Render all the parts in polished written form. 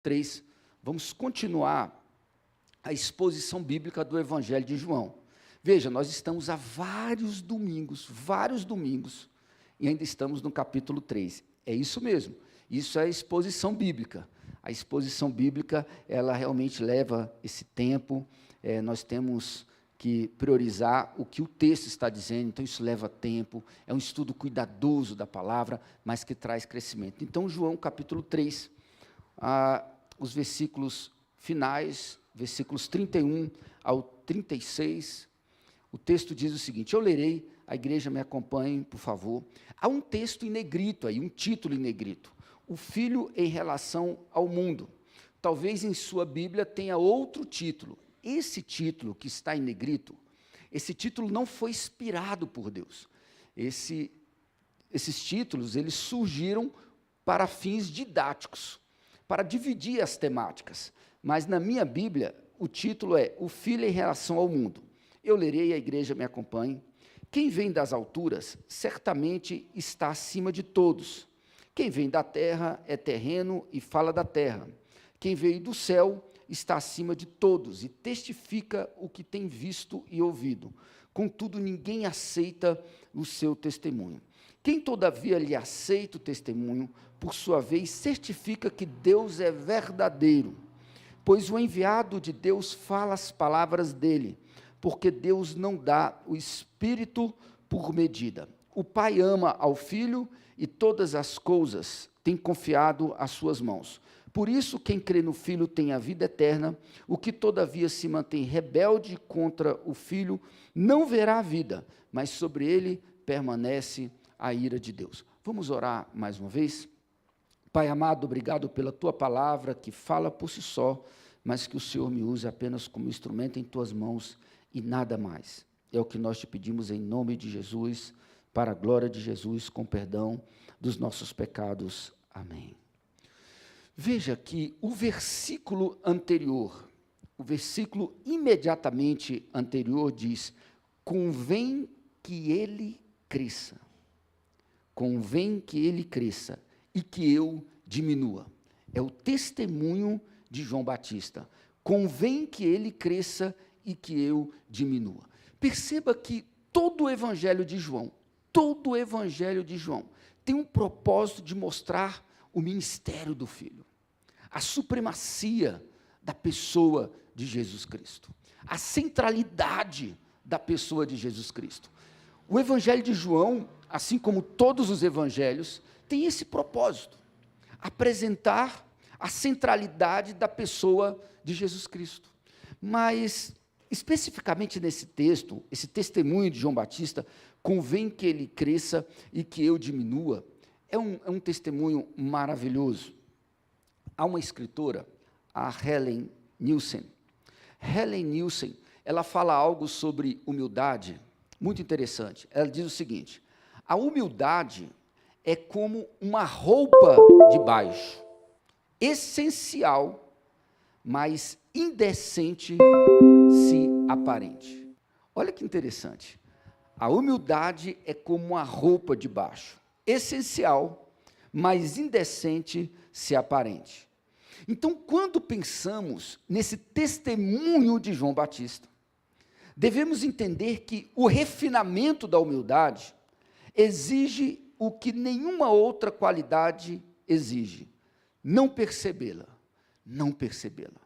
3, vamos continuar a exposição bíblica do Evangelho de João. Veja, nós estamos há vários domingos, e ainda estamos no capítulo 3. É isso mesmo, isso é a exposição bíblica. A exposição bíblica, ela realmente leva esse tempo, nós temos que priorizar o que o texto está dizendo, então isso leva tempo, é um estudo cuidadoso da palavra, mas que traz crescimento. Então, João capítulo 3, os versículos finais, versículos 31 ao 36, o texto diz o seguinte, eu lerei, a igreja me acompanhe, por favor. Há um texto em negrito aí, um título em negrito, o Filho em relação ao mundo. Talvez em sua Bíblia tenha outro título. Esse título que está em negrito, esse título não foi inspirado por Deus. Esses títulos, eles surgiram para fins didáticos, para dividir as temáticas. Mas na minha Bíblia, o título é O Filho em relação ao mundo. Eu lerei, a igreja me acompanhe. Quem vem das alturas, certamente está acima de todos. Quem vem da terra é terreno e fala da terra. Quem veio do céu está acima de todos e testifica o que tem visto e ouvido. Contudo, ninguém aceita o seu testemunho. Quem, todavia, lhe aceita o testemunho, por sua vez, certifica que Deus é verdadeiro, pois o enviado de Deus fala as palavras dele, porque Deus não dá o Espírito por medida. O Pai ama ao Filho e todas as coisas tem confiado às suas mãos. Por isso, quem crê no Filho tem a vida eterna, o que todavia se mantém rebelde contra o Filho, não verá a vida, mas sobre ele permanece a ira de Deus. Vamos orar mais uma vez? Pai amado, obrigado pela Tua palavra, que fala por si só, mas que o Senhor me use apenas como instrumento em Tuas mãos e nada mais. É o que nós te pedimos em nome de Jesus, para a glória de Jesus, com perdão dos nossos pecados. Amém. Veja que o versículo anterior, o versículo imediatamente anterior diz, convém que ele cresça. Convém que ele cresça e que eu diminua. É o testemunho de João Batista. Convém que ele cresça e que eu diminua. Perceba que todo o Evangelho de João, tem um propósito de mostrar o ministério do Filho, a supremacia da pessoa de Jesus Cristo, a centralidade da pessoa de Jesus Cristo. O Evangelho de João, assim como todos os evangelhos, tem esse propósito, apresentar a centralidade da pessoa de Jesus Cristo. Mas, especificamente nesse texto, esse testemunho de João Batista, convém que ele cresça e que eu diminua, é um testemunho maravilhoso. Há uma escritora, a Helen Nielsen. Helen Nielsen, ela fala algo sobre humildade, muito interessante. Ela diz o seguinte, a humildade é como uma roupa de baixo, essencial, mas indecente se aparente. Olha que interessante. A humildade é como uma roupa de baixo, essencial, mas indecente se aparente. Então, quando pensamos nesse testemunho de João Batista, devemos entender que o refinamento da humildade exige o que nenhuma outra qualidade exige, não percebê-la, não percebê-la.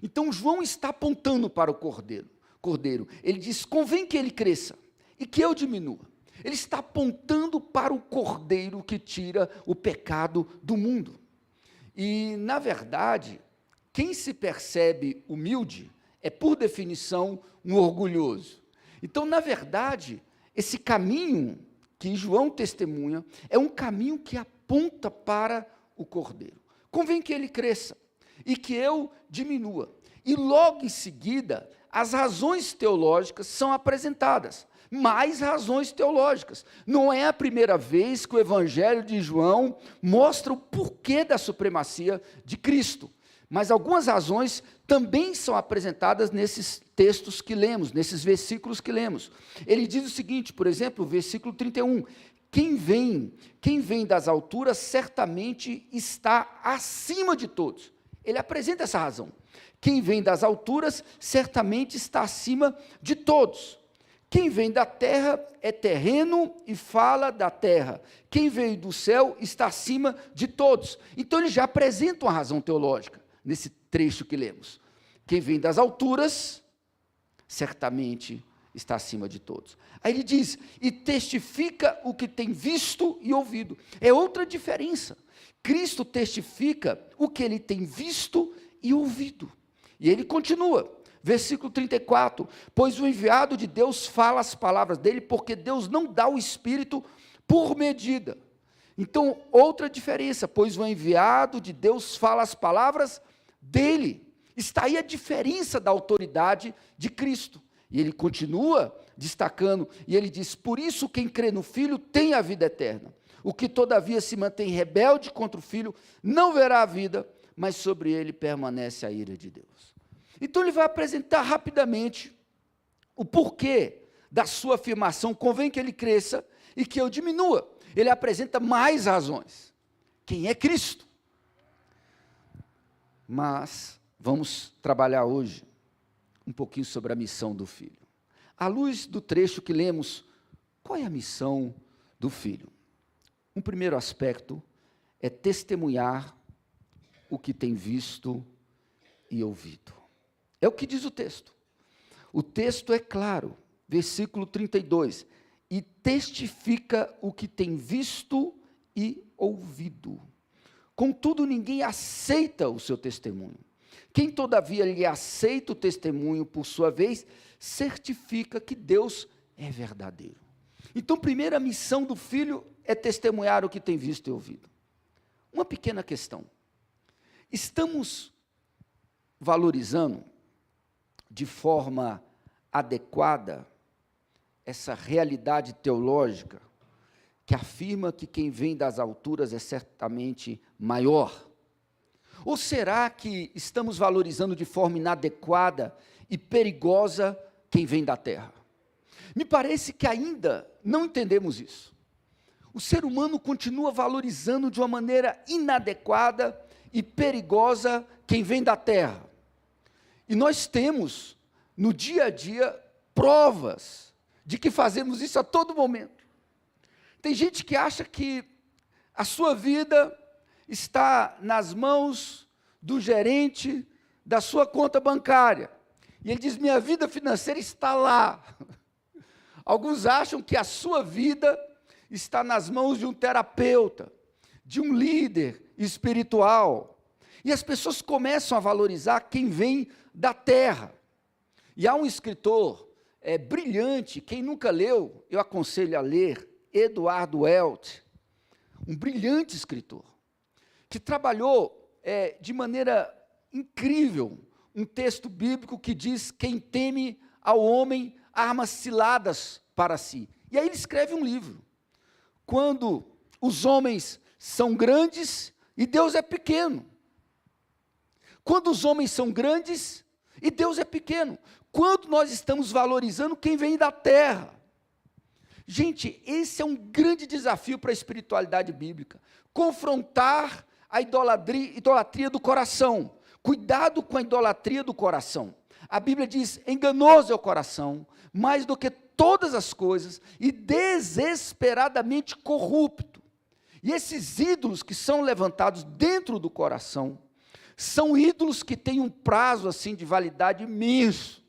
Então, João está apontando para o Cordeiro. Ele diz, convém que ele cresça e que eu diminua. Ele está apontando para o Cordeiro que tira o pecado do mundo. E, na verdade, quem se percebe humilde é, por definição, um orgulhoso. Então, na verdade, esse caminho que João testemunha é um caminho que aponta para o Cordeiro. Convém que ele cresça e que eu diminua. E logo em seguida, as razões teológicas são apresentadas. Mais razões teológicas. Não é a primeira vez que o Evangelho de João mostra o porquê da supremacia de Cristo. Mas algumas razões também são apresentadas nesses textos que lemos, nesses versículos que lemos. Ele diz o seguinte, por exemplo, o versículo 31, quem vem das alturas certamente está acima de todos. Ele apresenta essa razão. Quem vem das alturas certamente está acima de todos. Quem vem da terra é terreno e fala da terra. Quem veio do céu está acima de todos. Então ele já apresenta uma razão teológica nesse trecho que lemos. Quem vem das alturas certamente está acima de todos. Aí ele diz, e testifica o que tem visto e ouvido. É outra diferença. Cristo testifica o que ele tem visto e ouvido. E ele continua, versículo 34, pois o enviado de Deus fala as palavras dele, porque Deus não dá o Espírito por medida. Então, outra diferença, pois o enviado de Deus fala as palavras dele. Está aí a diferença da autoridade de Cristo. E ele continua destacando, e ele diz, por isso quem crê no Filho tem a vida eterna. O que todavia se mantém rebelde contra o Filho, não verá a vida, mas sobre ele permanece a ira de Deus. Então ele vai apresentar rapidamente o porquê da sua afirmação, convém que ele cresça e que eu diminua. Ele apresenta mais razões. Quem é Cristo? Mas vamos trabalhar hoje um pouquinho sobre a missão do Filho. À luz do trecho que lemos, qual é a missão do Filho? Um primeiro aspecto é testemunhar o que tem visto e ouvido. É o que diz o texto. O texto é claro, versículo 32, e testifica o que tem visto e ouvido. Contudo, ninguém aceita o seu testemunho. Quem, todavia, lhe aceita o testemunho, por sua vez, certifica que Deus é verdadeiro. Então, primeira missão do Filho é testemunhar o que tem visto e ouvido. Uma pequena questão. Estamos valorizando de forma adequada essa realidade teológica que afirma que quem vem das alturas é certamente maior? Ou será que estamos valorizando de forma inadequada e perigosa quem vem da terra? Me parece que ainda não entendemos isso. O ser humano continua valorizando de uma maneira inadequada e perigosa quem vem da terra. E nós temos, no dia a dia, provas de que fazemos isso a todo momento. Tem gente que acha que a sua vida está nas mãos do gerente da sua conta bancária. E ele diz, minha vida financeira está lá. Alguns acham que a sua vida está nas mãos de um terapeuta, de um líder espiritual. E as pessoas começam a valorizar quem vem da terra. E há um escritor brilhante, quem nunca leu, eu aconselho a ler, EduardoElt, um brilhante escritor, que trabalhou de maneira incrível um texto bíblico que diz, quem teme ao homem armas ciladas para si. E aí ele escreve um livro, quando os homens são grandes e Deus é pequeno. Quando os homens são grandes e Deus é pequeno. Quando nós estamos valorizando quem vem da terra. Gente, esse é um grande desafio para a espiritualidade bíblica. Confrontar a idolatria do coração. Cuidado com a idolatria do coração. A Bíblia diz, enganoso é o coração, mais do que todas as coisas, e desesperadamente corrupto. E esses ídolos que são levantados dentro do coração, são ídolos que têm um prazo assim de validade imenso,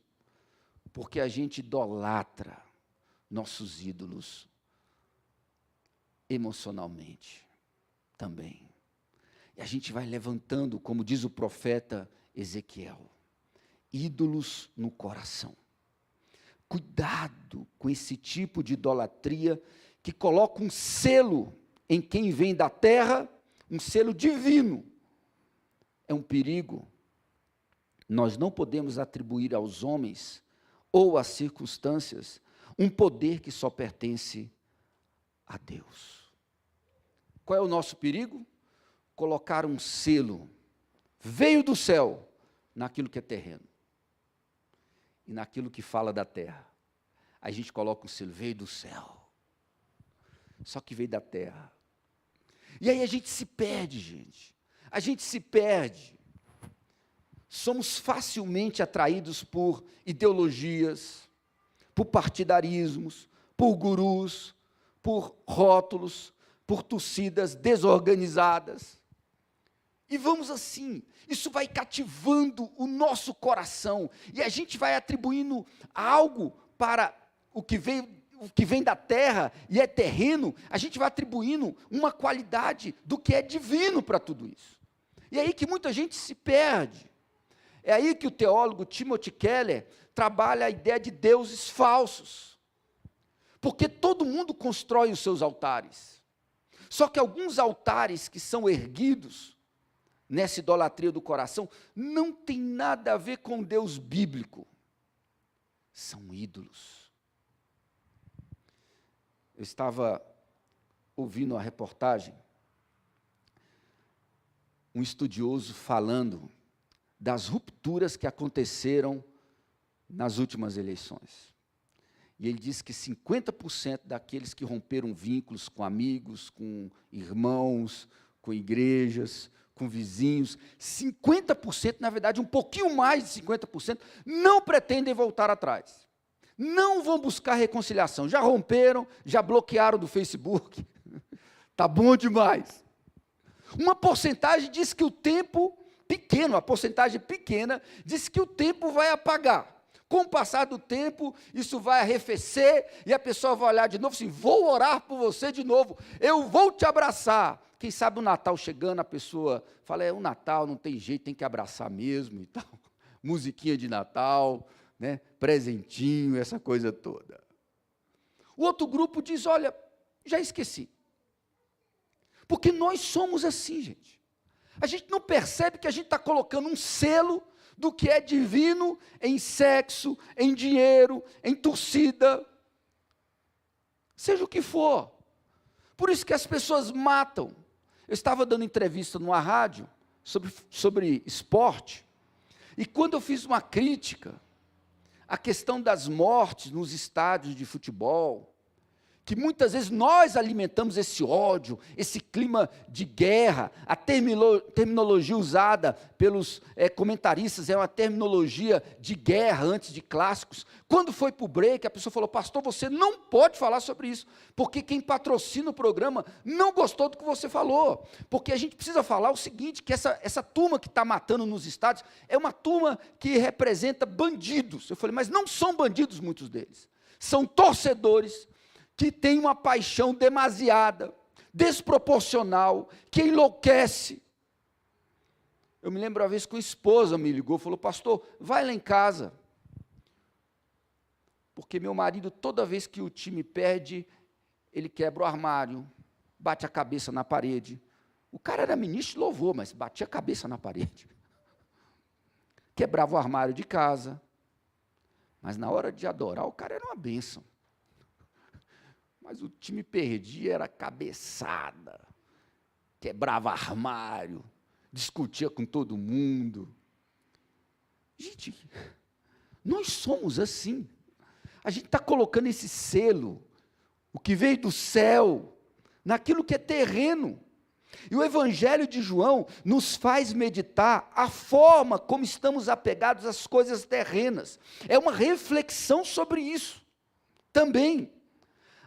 porque a gente idolatra nossos ídolos emocionalmente também. E a gente vai levantando, como diz o profeta Ezequiel, ídolos no coração. Cuidado com esse tipo de idolatria que coloca um selo em quem vem da terra, um selo divino. É um perigo. Nós não podemos atribuir aos homens ou às circunstâncias um poder que só pertence a Deus. Qual é o nosso perigo? Colocar um selo, veio do céu, naquilo que é terreno. E naquilo que fala da terra. Aí a gente coloca um selo, veio do céu. Só que veio da terra. E aí a gente se perde, gente. A gente se perde. somos facilmente atraídos por ideologias, por partidarismos, por gurus, por rótulos, por torcidas desorganizadas. E vamos assim, isso vai cativando o nosso coração, e a gente vai atribuindo algo para o que vem da terra e é terreno, a gente vai atribuindo uma qualidade do que é divino para tudo isso. E é aí que muita gente se perde. É aí que o teólogo Timothy Keller trabalha a ideia de deuses falsos. Porque todo mundo constrói os seus altares. Só que alguns altares que são erguidos nessa idolatria do coração não tem nada a ver com Deus bíblico. São ídolos. Eu estava ouvindo uma reportagem, um estudioso falando das rupturas que aconteceram nas últimas eleições. E ele disse que 50% daqueles que romperam vínculos com amigos, com irmãos, com igrejas, com vizinhos, 50%, na verdade, um pouquinho mais de 50%, não pretendem voltar atrás. Não vão buscar reconciliação. Já romperam, já bloquearam do Facebook. Está bom demais. Uma porcentagem diz que o tempo pequeno, a porcentagem pequena, diz que o tempo vai apagar. Com o passar do tempo, isso vai arrefecer, e a pessoa vai olhar de novo assim, vou orar por você de novo, eu vou te abraçar. Quem sabe o Natal chegando, a pessoa fala, o Natal não tem jeito, tem que abraçar mesmo e tal. Musiquinha de Natal, né, presentinho, essa coisa toda. O outro grupo diz, olha, já esqueci. Porque nós somos assim, gente. A gente não percebe que a gente está colocando um selo do que é divino em sexo, em dinheiro, em torcida, seja o que for. Por isso que as pessoas matam. Eu estava dando entrevista numa rádio sobre esporte, e quando eu fiz uma crítica à questão das mortes nos estádios de futebol, que muitas vezes nós alimentamos esse ódio, esse clima de guerra, a terminologia usada pelos comentaristas é uma terminologia de guerra antes de clássicos. Quando foi para o break, a pessoa falou, pastor, você não pode falar sobre isso, porque quem patrocina o programa não gostou do que você falou, porque a gente precisa falar o seguinte, que essa turma que está matando nos estádios, é uma turma que representa bandidos. Eu falei, mas não são bandidos muitos deles, são torcedores, que tem uma paixão demasiada, desproporcional, que enlouquece. Eu me lembro uma vez que uma esposa me ligou, falou, pastor, vai lá em casa, porque meu marido, toda vez que o time perde, ele quebra o armário, bate a cabeça na parede. O cara era ministro de louvor, mas batia a cabeça na parede. Quebrava o armário de casa, mas na hora de adorar, o cara era uma bênção. Mas o time perdia, era cabeçada, quebrava armário, discutia com todo mundo. Gente, nós somos assim. A gente está colocando esse selo, o que veio do céu, naquilo que é terreno. E o Evangelho de João nos faz meditar a forma como estamos apegados às coisas terrenas. É uma reflexão sobre isso também.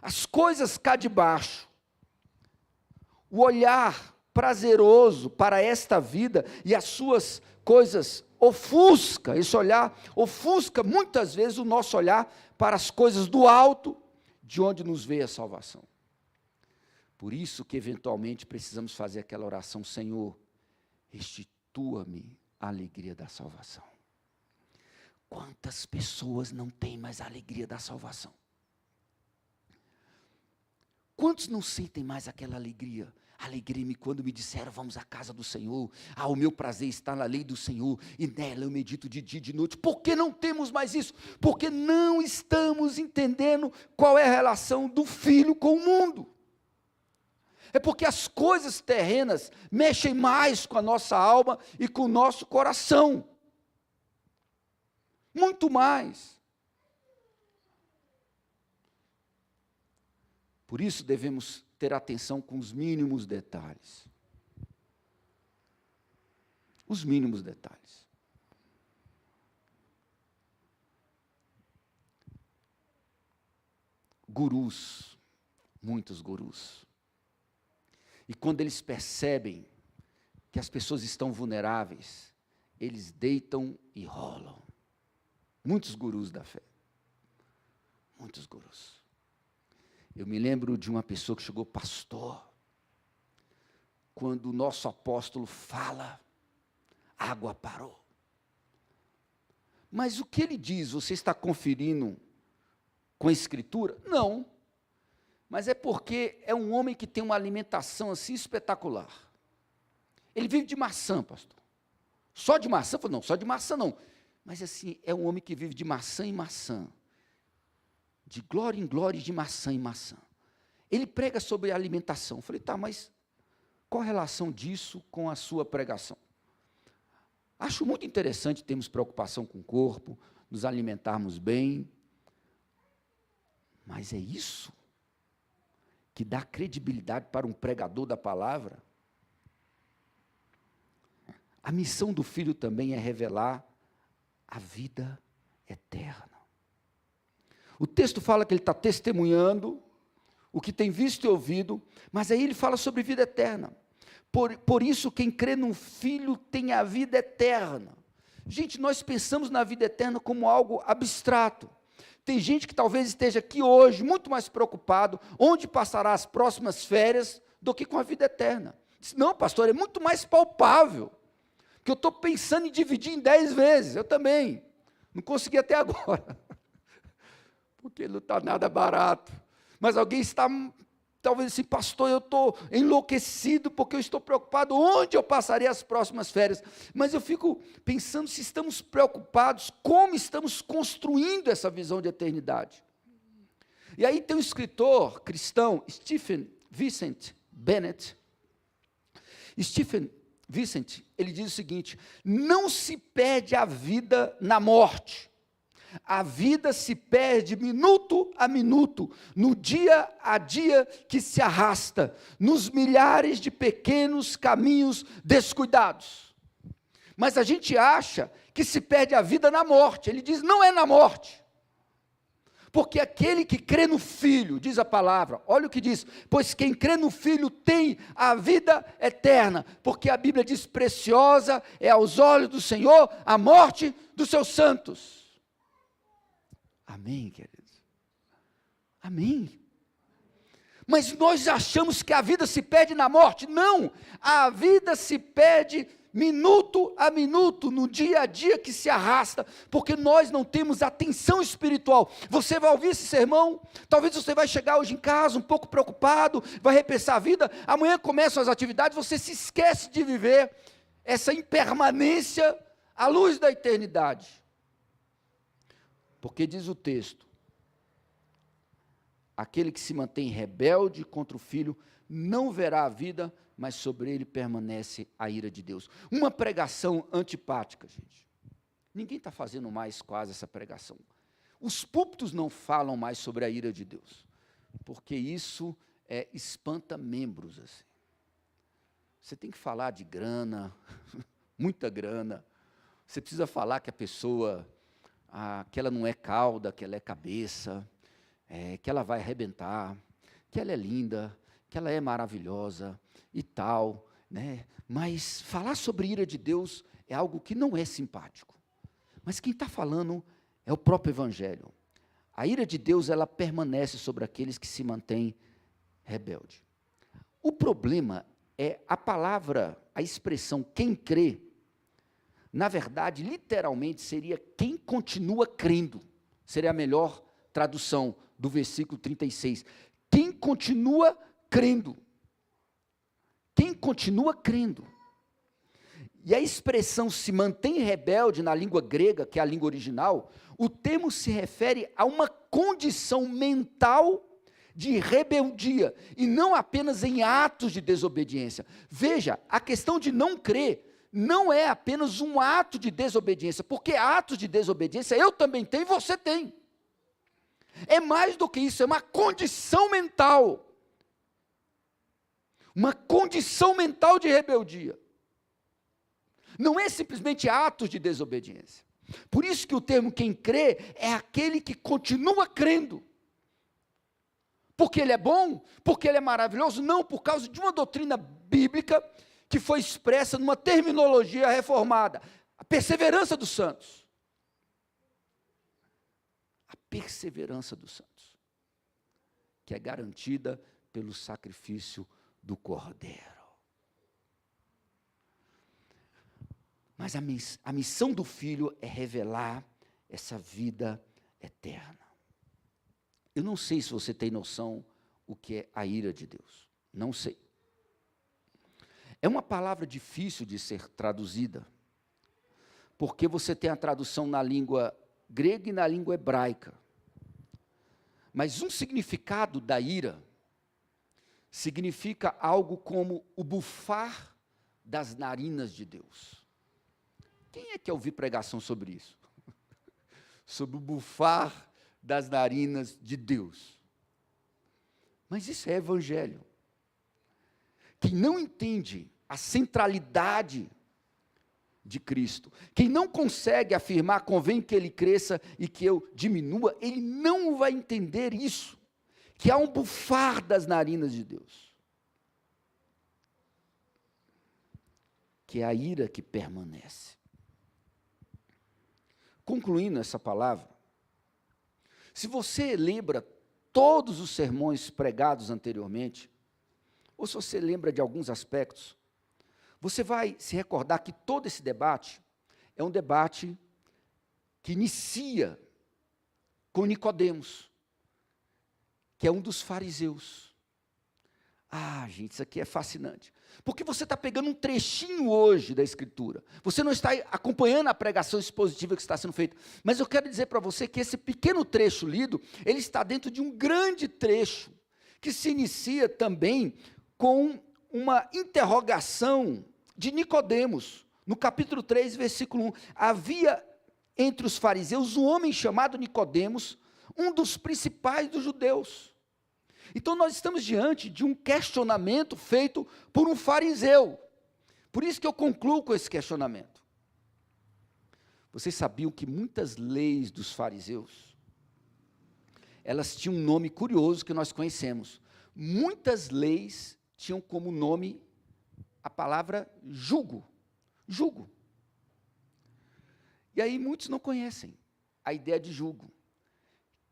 As coisas cá de baixo, o olhar prazeroso para esta vida e as suas coisas ofusca, esse olhar ofusca muitas vezes o nosso olhar para as coisas do alto, de onde nos veio a salvação. Por isso que eventualmente precisamos fazer aquela oração, Senhor, restitua-me a alegria da salvação. Quantas pessoas não têm mais a alegria da salvação? Quantos não sentem mais aquela alegria? Alegrei-me quando me disseram, vamos à casa do Senhor. O meu prazer está na lei do Senhor, e nela eu medito de dia e de noite. Por que não temos mais isso? Porque não estamos entendendo qual é a relação do filho com o mundo. É porque as coisas terrenas mexem mais com a nossa alma e com o nosso coração. Muito mais. Por isso devemos ter atenção com os mínimos detalhes. Os mínimos detalhes. gurus, muitos gurus. E quando eles percebem que as pessoas estão vulneráveis, eles deitam e rolam. Muitos gurus da fé. Muitos gurus. Eu me lembro de uma pessoa que chegou, pastor, quando o nosso apóstolo fala, a água parou. Mas o que ele diz, você está conferindo com a Escritura? Não. Mas é porque é um homem que tem uma alimentação assim espetacular. Ele vive de maçã, pastor. Só de maçã? Não, só de maçã não. Mas assim, é um homem que vive de maçã em maçã. De glória em glória, de maçã em maçã. Ele prega sobre alimentação. Eu falei, tá, mas qual a relação disso com a sua pregação? Acho muito interessante termos preocupação com o corpo, nos alimentarmos bem. Mas é isso que dá credibilidade para um pregador da palavra? A missão do Filho também é revelar a vida eterna. O texto fala que ele está testemunhando o que tem visto e ouvido, mas aí ele fala sobre vida eterna. Por isso, quem crê no Filho tem a vida eterna. Gente, nós pensamos na vida eterna como algo abstrato. Tem gente que talvez esteja aqui hoje muito mais preocupado onde passará as próximas férias do que com a vida eterna. Diz, não, pastor, é muito mais palpável. Que eu estou pensando em dividir em 10 vezes, eu também. Não consegui até agora. Porque não está nada barato. Mas alguém está, talvez assim, pastor, eu estou enlouquecido porque eu estou preocupado onde eu passarei as próximas férias. Mas eu fico pensando se estamos preocupados, como estamos construindo essa visão de eternidade. E aí tem um escritor cristão, Stephen Vincent Bennett. Stephen Vincent, ele diz o seguinte: não se perde a vida na morte. A vida se perde minuto a minuto, no dia a dia que se arrasta, nos milhares de pequenos caminhos descuidados. Mas a gente acha que se perde a vida na morte. Ele diz, não é na morte. Porque aquele que crê no Filho, diz a palavra, olha o que diz, pois quem crê no Filho tem a vida eterna, porque a Bíblia diz, preciosa é aos olhos do Senhor a morte dos seus santos. Amém, queridos? Amém. Mas nós achamos que a vida se perde na morte. Não, a vida se perde minuto a minuto, no dia a dia que se arrasta, porque nós não temos atenção espiritual. Você vai ouvir esse sermão, talvez você vai chegar hoje em casa um pouco preocupado, vai repensar a vida, amanhã começam as atividades, você se esquece de viver essa impermanência à luz da eternidade. Porque diz o texto, aquele que se mantém rebelde contra o Filho, não verá a vida, mas sobre ele permanece a ira de Deus. Uma pregação antipática, gente. Ninguém está fazendo mais quase essa pregação. Os púlpitos não falam mais sobre a ira de Deus, porque isso espanta membros. Assim. Você tem que falar de grana, muita grana. Você precisa falar que a pessoa, que ela não é cauda, que ela é cabeça, que ela vai arrebentar, que ela é linda, que ela é maravilhosa e tal, né? Mas falar sobre a ira de Deus é algo que não é simpático. Mas quem está falando é o próprio Evangelho. A ira de Deus, ela permanece sobre aqueles que se mantêm rebeldes. O problema é a palavra, a expressão quem crê, na verdade, literalmente, seria quem continua crendo. Seria a melhor tradução do versículo 36. Quem continua crendo. Quem continua crendo. E a expressão se mantém rebelde na língua grega, que é a língua original, o termo se refere a uma condição mental de rebeldia, e não apenas em atos de desobediência. Veja, a questão de não crer não é apenas um ato de desobediência, porque atos de desobediência eu também tenho e você tem. É mais do que isso, é uma condição mental. Uma condição mental de rebeldia. Não é simplesmente atos de desobediência. Por isso que o termo quem crê é aquele que continua crendo. Porque ele é bom? Porque ele é maravilhoso? Não, por causa de uma doutrina bíblica que foi expressa numa terminologia reformada. A perseverança dos santos. A perseverança dos santos. Que é garantida pelo sacrifício do Cordeiro. Mas a missão do Filho é revelar essa vida eterna. Eu não sei se você tem noção o que é a ira de Deus. Não sei. É uma palavra difícil de ser traduzida, porque você tem a tradução na língua grega e na língua hebraica. Mas um significado da ira significa algo como o bufar das narinas de Deus. Quem é que quer ouvir pregação sobre isso? Sobre o bufar das narinas de Deus. Mas isso é evangelho. Quem não entende a centralidade de Cristo, quem não consegue afirmar, convém que ele cresça e que eu diminua, ele não vai entender isso, que há um bufar das narinas de Deus. Que é a ira que permanece. Concluindo essa palavra, se você lembra todos os sermões pregados anteriormente, ou se você lembra de alguns aspectos, você vai se recordar que todo esse debate é um debate que inicia com Nicodemos, que é um dos fariseus. Ah, gente, isso aqui é fascinante. Porque você está pegando um trechinho hoje da Escritura. Você não está acompanhando a pregação expositiva que está sendo feita. Mas eu quero dizer para você que esse pequeno trecho lido, ele está dentro de um grande trecho, que se inicia também com uma interrogação de Nicodemos. No capítulo 3, versículo 1. Havia entre os fariseus um homem chamado Nicodemos, um dos principais dos judeus. Então, nós estamos diante de um questionamento feito por um fariseu. Por isso que eu concluo com esse questionamento. Vocês sabiam que muitas leis dos fariseus, elas tinham um nome curioso que nós conhecemos. Muitas leis tinham como nome a palavra jugo. Jugo. E aí muitos não conhecem a ideia de jugo.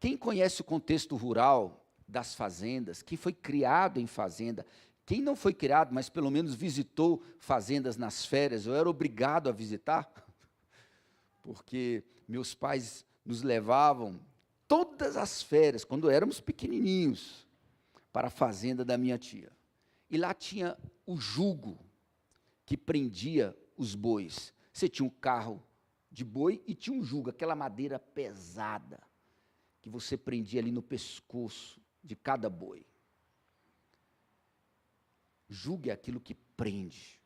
Quem conhece o contexto rural das fazendas, quem foi criado em fazenda, quem não foi criado, mas pelo menos visitou fazendas nas férias, eu era obrigado a visitar, porque meus pais nos levavam todas as férias, quando éramos pequenininhos, para a fazenda da minha tia. E lá tinha o jugo que prendia os bois. Você tinha um carro de boi e tinha um jugo, aquela madeira pesada, que você prendia ali no pescoço de cada boi. Jugo é aquilo que prende,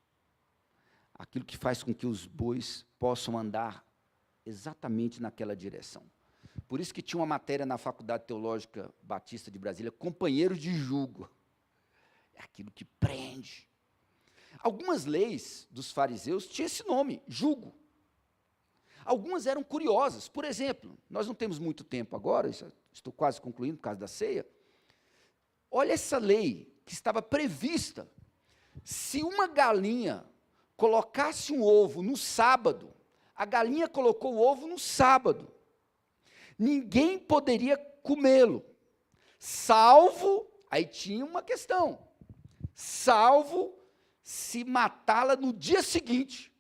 aquilo que faz com que os bois possam andar exatamente naquela direção. Por isso que tinha uma matéria na Faculdade Teológica Batista de Brasília, companheiros de jugo. É aquilo que prende. Algumas leis dos fariseus tinham esse nome, jugo. Algumas eram curiosas. Por exemplo, nós não temos muito tempo agora, estou quase concluindo por causa da ceia. Olha essa lei que estava prevista. Se uma galinha colocasse um ovo no sábado, a galinha colocou o ovo no sábado, ninguém poderia comê-lo, salvo, aí tinha uma questão, salvo se matá-la no dia seguinte,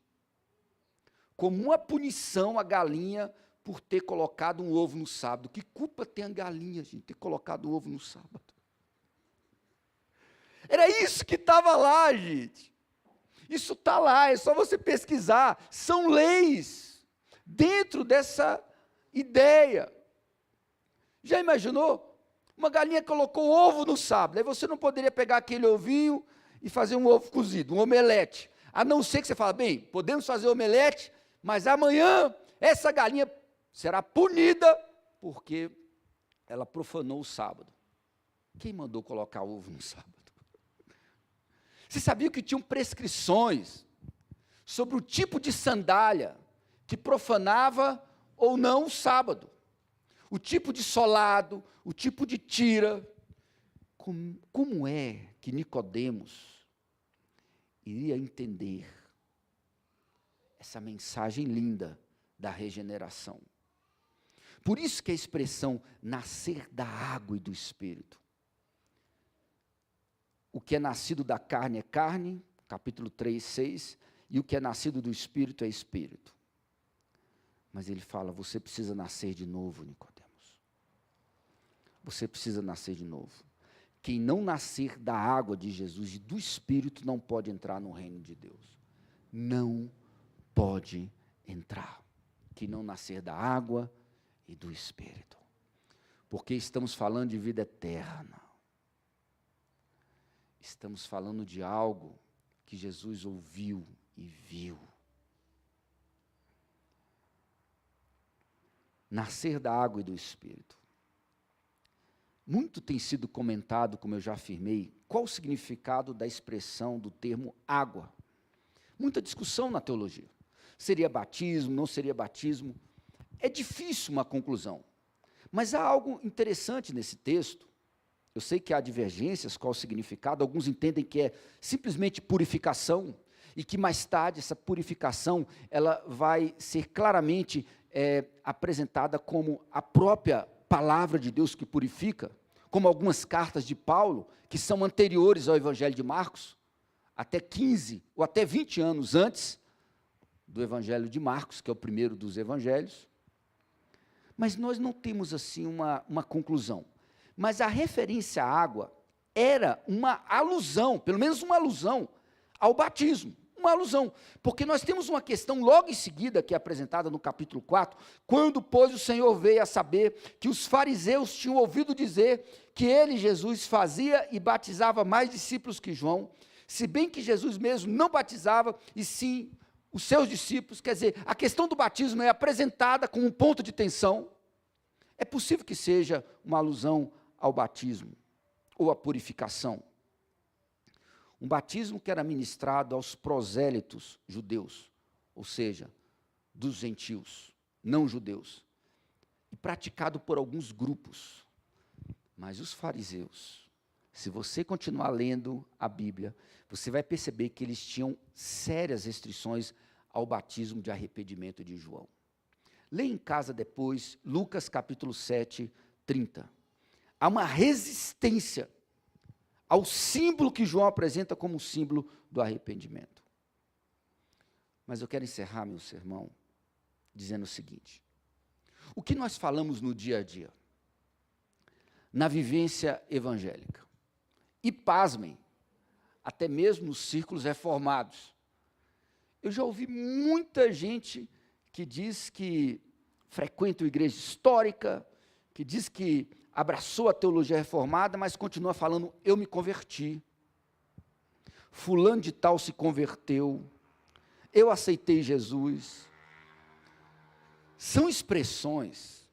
como uma punição à galinha por ter colocado um ovo no sábado. Que culpa tem a galinha, gente, ter colocado o ovo no sábado? Era isso que estava lá, gente. Isso está lá, é só você pesquisar. São leis dentro dessa ideia. Já imaginou? Uma galinha colocou ovo no sábado, aí você não poderia pegar aquele ovinho e fazer um ovo cozido, um omelete. A não ser que você fale, bem, podemos fazer omelete, mas amanhã essa galinha será punida porque ela profanou o sábado. Quem mandou colocar ovo no sábado? Você sabia que tinham prescrições sobre o tipo de sandália que profanava ou não o sábado? O tipo de solado, o tipo de tira. como é que Nicodemos iria entender essa mensagem linda da regeneração? Por isso que a expressão nascer da água e do Espírito. O que é nascido da carne é carne, capítulo 3, 6, e o que é nascido do Espírito é Espírito. Mas ele fala, você precisa nascer de novo, Nicodemos. Você precisa nascer de novo. Quem não nascer da água de Jesus e do Espírito não pode entrar no reino de Deus. Não pode entrar. Quem não nascer da água e do Espírito. Porque estamos falando de vida eterna. Estamos falando de algo que Jesus ouviu e viu. Nascer da água e do Espírito. Muito tem sido comentado, como eu já afirmei, qual o significado da expressão do termo água. Muita discussão na teologia. Seria batismo, não seria batismo? É difícil uma conclusão. Mas há algo interessante nesse texto. Eu sei que há divergências, qual o significado. Alguns entendem que é simplesmente purificação, e que mais tarde essa purificação ela vai ser claramente apresentada como a própria palavra de Deus que purifica, como algumas cartas de Paulo, que são anteriores ao Evangelho de Marcos, até 15 ou até 20 anos antes do Evangelho de Marcos, que é o primeiro dos evangelhos. Mas nós não temos assim uma conclusão. Mas a referência à água era uma alusão, pelo menos uma alusão, ao batismo. Uma alusão, porque nós temos uma questão logo em seguida, que é apresentada no capítulo 4, quando, pois, o Senhor veio a saber que os fariseus tinham ouvido dizer que ele, Jesus, fazia e batizava mais discípulos que João, se bem que Jesus mesmo não batizava, e sim os seus discípulos. Quer dizer, a questão do batismo é apresentada como um ponto de tensão. É possível que seja uma alusão ao batismo, ou à purificação. Um batismo que era ministrado aos prosélitos judeus, ou seja, dos gentios, não judeus, e praticado por alguns grupos. Mas os fariseus, se você continuar lendo a Bíblia, você vai perceber que eles tinham sérias restrições ao batismo de arrependimento de João. Leia em casa depois, Lucas capítulo 7, 30. Há uma resistência ao símbolo que João apresenta como símbolo do arrependimento. Mas eu quero encerrar meu sermão dizendo o seguinte: o que nós falamos no dia a dia, na vivência evangélica, e pasmem, até mesmo nos círculos reformados, eu já ouvi muita gente que diz que frequenta a igreja histórica, que diz que abraçou a teologia reformada, mas continua falando, eu me converti, fulano de tal se converteu, eu aceitei Jesus. São expressões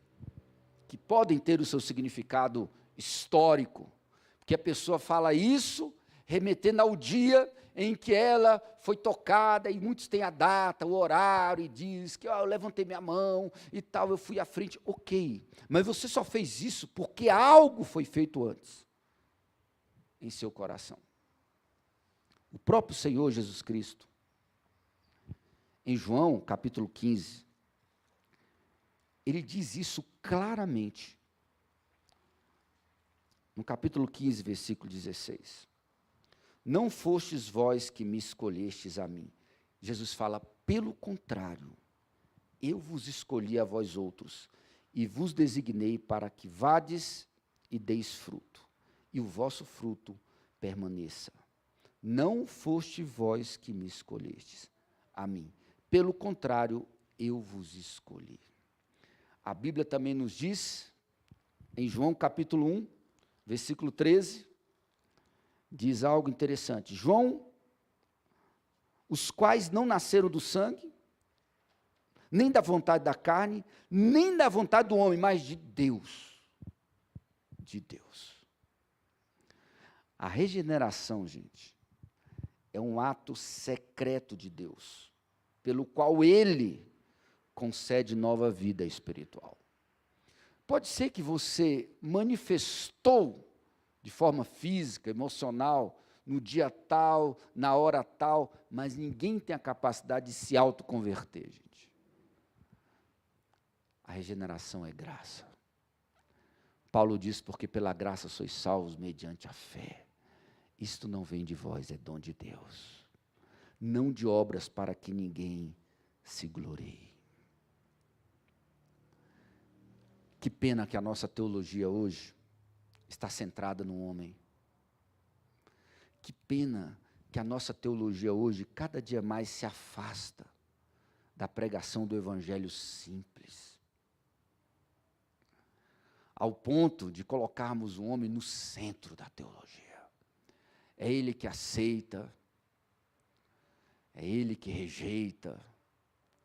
que podem ter o seu significado histórico, porque a pessoa fala isso, remetendo ao dia em que ela foi tocada, e muitos têm a data, o horário, e diz que eu levantei minha mão e tal, eu fui à frente. Ok, mas você só fez isso porque algo foi feito antes em seu coração. O próprio Senhor Jesus Cristo, em João capítulo 15, ele diz isso claramente, no capítulo 15, versículo 16. Não fostes vós que me escolhestes a mim. Jesus fala, pelo contrário, eu vos escolhi a vós outros, e vos designei para que vades e deis fruto, e o vosso fruto permaneça. Não foste vós que me escolhestes a mim. Pelo contrário, eu vos escolhi. A Bíblia também nos diz, em João capítulo 1, versículo 13, diz algo interessante. João, os quais não nasceram do sangue, nem da vontade da carne, nem da vontade do homem, mas de Deus. De Deus. A regeneração, gente, é um ato secreto de Deus, pelo qual Ele concede nova vida espiritual. Pode ser que você manifestou de forma física, emocional, no dia tal, na hora tal, mas ninguém tem a capacidade de se autoconverter, gente. A regeneração é graça. Paulo diz, porque pela graça sois salvos mediante a fé. Isto não vem de vós, é dom de Deus. Não de obras para que ninguém se glorie. Que pena que a nossa teologia hoje está centrada no homem. Que pena que a nossa teologia hoje cada dia mais se afasta da pregação do evangelho simples, ao ponto de colocarmos o homem no centro da teologia. É ele que aceita, é ele que rejeita,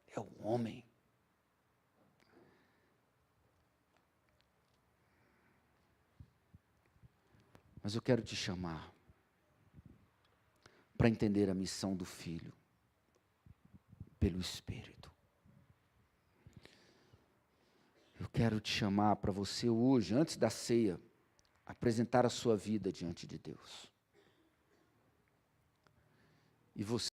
é o homem. Mas eu quero te chamar para entender a missão do Filho pelo Espírito. Eu quero te chamar para você hoje, antes da ceia, apresentar a sua vida diante de Deus. E você